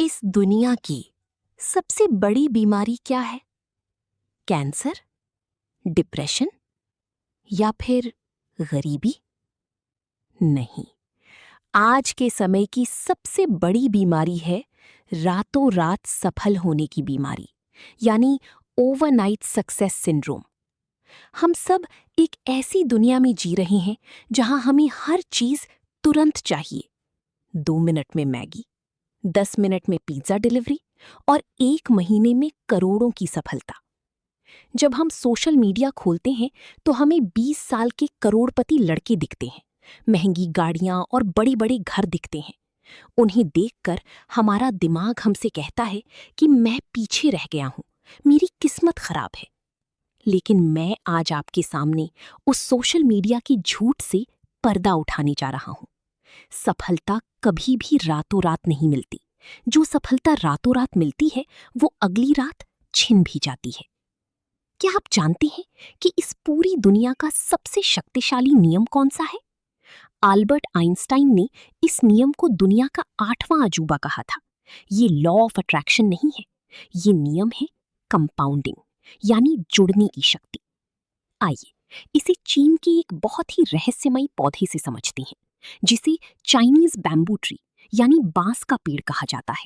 इस दुनिया की सबसे बड़ी बीमारी क्या है? कैंसर, डिप्रेशन या फिर गरीबी? नहीं, आज के समय की सबसे बड़ी बीमारी है रातों रात सफल होने की बीमारी, यानी ओवरनाइट सक्सेस सिंड्रोम। हम सब एक ऐसी दुनिया में जी रहे हैं जहां हमें हर चीज तुरंत चाहिए। 2 मिनट में मैगी, 10 मिनट में पिज्जा डिलीवरी और 1 महीने में करोड़ों की सफलता। जब हम सोशल मीडिया खोलते हैं तो हमें 20 साल के करोड़पति लड़के दिखते हैं, महंगी गाड़ियां और बड़े बड़े घर दिखते हैं। उन्हें देखकर हमारा दिमाग हमसे कहता है कि मैं पीछे रह गया हूं, मेरी किस्मत खराब है। लेकिन मैं आज आपके सामने उस सोशल मीडिया की झूठ से पर्दा उठाने जा रहा हूं। सफलता कभी भी रातों रात नहीं मिलती। जो सफलता रातों रात मिलती है वो अगली रात छिन भी जाती है। क्या आप जानते हैं कि इस पूरी दुनिया का सबसे शक्तिशाली नियम कौन सा है? अल्बर्ट आइंस्टाइन ने इस नियम को दुनिया का 8वां अजूबा कहा था। ये लॉ ऑफ अट्रैक्शन नहीं है, ये नियम है कंपाउंडिंग, यानी जुड़ने की शक्ति। आइए इसे चीन के एक बहुत ही रहस्यमयी पौधे से समझते हैं, जिसे चाइनीज बैम्बू ट्री यानी बांस का पेड़ कहा जाता है।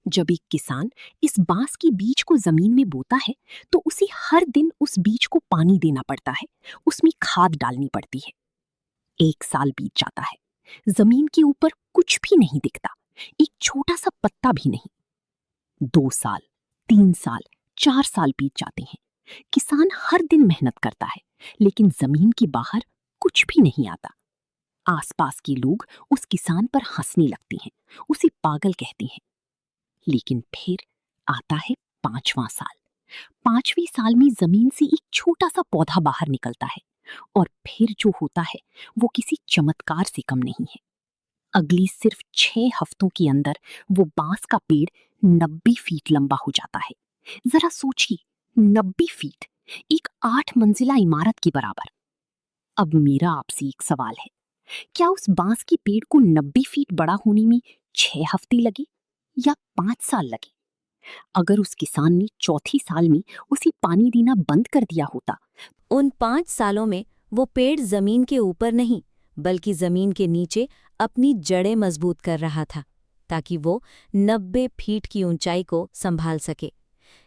जब एक किसान इस बांस के बीज को जमीन में बोता है तो उसे हर दिन उस बीज को पानी देना पड़ता है, उसमें खाद डालनी पड़ती है। 1 साल बीत जाता है, जमीन के ऊपर कुछ भी नहीं दिखता, एक छोटा सा पत्ता भी नहीं। 2 साल, 3 साल, 4 साल बीत जाते हैं। किसान हर दिन मेहनत करता है, लेकिन जमीन के बाहर कुछ भी नहीं आता। आसपास के लोग उस किसान पर हंसने लगते हैं, उसे पागल कहते हैं। लेकिन फिर आता है 5वां साल। 5वें साल में जमीन से एक छोटा सा पौधा बाहर निकलता है, और फिर जो होता है वो किसी चमत्कार से कम नहीं है। अगली सिर्फ 6 हफ्तों के अंदर वो बांस का पेड़ 90 फीट लंबा हो जाता है। जरा सोचिए, 90 फीट, एक 8 मंजिला इमारत के बराबर। अब मेरा आपसे एक सवाल है, क्या उस बांस के पेड़ को 90 फीट बड़ा होने में 6 हफ्ते लगे या 5 साल लगे? अगर उस किसान ने चौथे साल में उसे पानी देना बंद कर दिया होता, उन 5 सालों में वो पेड़ जमीन के ऊपर नहीं बल्कि जमीन के नीचे अपनी जड़ें मजबूत कर रहा था, ताकि वो 90 फीट की ऊंचाई को संभाल सके।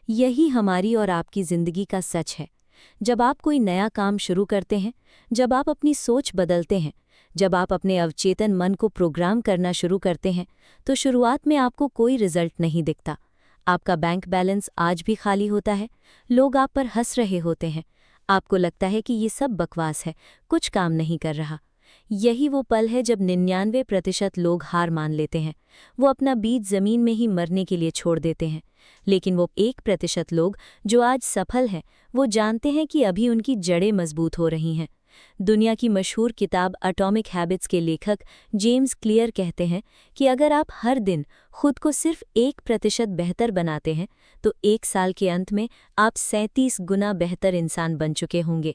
यही हमारी और आपकी जिंदगी का सच है। जब आप कोई नया काम शुरू करते हैं, जब आप अपनी सोच बदलते हैं, जब आप अपने अवचेतन मन को प्रोग्राम करना शुरू करते हैं, तो शुरुआत में आपको कोई रिजल्ट नहीं दिखता। आपका बैंक बैलेंस आज भी खाली होता है, लोग आप पर हंस रहे होते हैं, आपको लगता है कि ये सब बकवास है, कुछ काम नहीं कर रहा। यही वो पल है जब 99% लोग हार मान लेते हैं। वो अपना बीज जमीन में ही मरने के लिए छोड़ देते हैं। लेकिन वो 1% लोग जो आज सफल हैं, वो जानते हैं कि अभी उनकी जड़ें मजबूत हो रही हैं। दुनिया की मशहूर किताब एटॉमिक हैबिट्स के लेखक जेम्स क्लियर कहते हैं कि अगर आप हर दिन खुद को सिर्फ 1% बेहतर बनाते हैं तो 1 साल के अंत में आप 37 गुना बेहतर इंसान बन चुके होंगे।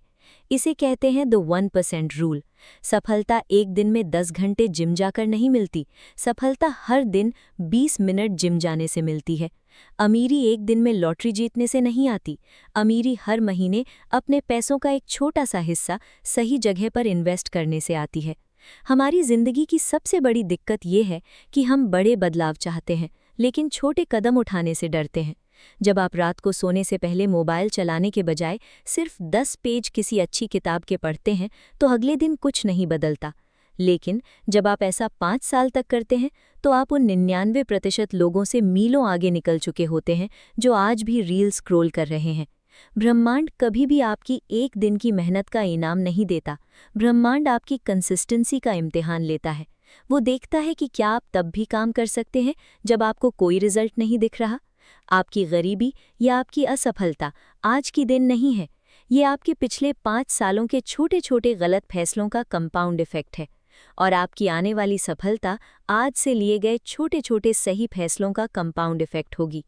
इसे कहते हैं द 1% रूल। सफलता एक दिन में 10 घंटे जिम जाकर नहीं मिलती, सफलता हर दिन 20 मिनट जिम जाने से मिलती है। अमीरी एक दिन में लॉटरी जीतने से नहीं आती, अमीरी हर महीने अपने पैसों का एक छोटा सा हिस्सा सही जगह पर इन्वेस्ट करने से आती है। हमारी जिंदगी की सबसे बड़ी दिक्कत ये है कि हम बड़े बदलाव चाहते हैं, लेकिन छोटे कदम उठाने से डरते हैं। जब आप रात को सोने से पहले मोबाइल चलाने के बजाय सिर्फ 10 पेज किसी अच्छी किताब के पढ़ते हैं, तो अगले दिन कुछ नहीं बदलता। लेकिन जब आप ऐसा 5 साल तक करते हैं, तो आप उन 99% लोगों से मीलों आगे निकल चुके होते हैं जो आज भी रील स्क्रॉल कर रहे हैं। ब्रह्मांड कभी भी आपकी एक दिन की मेहनत का इनाम नहीं देता। ब्रह्मांड आपकी कंसिस्टेंसी का इम्तिहान लेता है। वो देखता है कि क्या आप तब भी काम कर सकते हैं जब आपको कोई रिजल्ट नहीं दिख रहा। आपकी गरीबी या आपकी असफलता आज की दिन नहीं है, ये आपके पिछले 5 सालों के छोटे छोटे गलत फैसलों का कंपाउंड इफेक्ट है। और आपकी आने वाली सफलता आज से लिए गए छोटे छोटे सही फैसलों का कंपाउंड इफेक्ट होगी।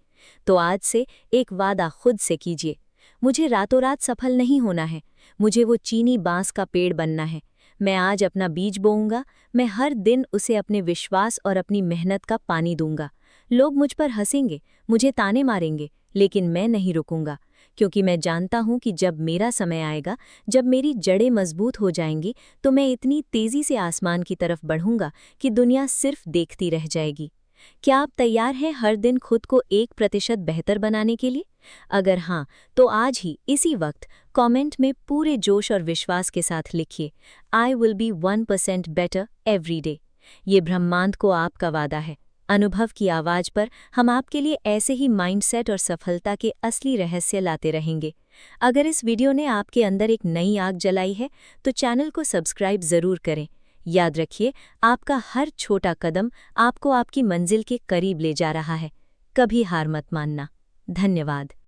तो आज से एक वादा खुद से कीजिए, मुझे रातों रात सफल नहीं होना है, मुझे वो चीनी बांस का पेड़ बनना है। मैं आज अपना बीज बोऊंगा, मैं हर दिन उसे अपने विश्वास और अपनी मेहनत का पानी दूंगा। लोग मुझ पर हंसेंगे, मुझे ताने मारेंगे, लेकिन मैं नहीं रुकूंगा, क्योंकि मैं जानता हूं कि जब मेरा समय आएगा, जब मेरी जड़ें मजबूत हो जाएंगी, तो मैं इतनी तेजी से आसमान की तरफ बढ़ूंगा कि दुनिया सिर्फ देखती रह जाएगी। क्या आप तैयार हैं हर दिन खुद को 1% बेहतर बनाने के लिए? अगर हाँ, तो आज ही इसी वक्त कमेंट में पूरे जोश और विश्वास के साथ लिखिए, I will be 1% better every day. ये ब्रह्मांड को आपका वादा है। अनुभव की आवाज पर हम आपके लिए ऐसे ही माइंडसेट और सफलता के असली रहस्य लाते रहेंगे। अगर इस वीडियो ने आपके अंदर एक नई आग जलाई है, तो चैनल को सब्सक्राइब जरूर करें। याद रखिए, आपका हर छोटा कदम आपको आपकी मंजिल के करीब ले जा रहा है। कभी हार मत मानना। धन्यवाद।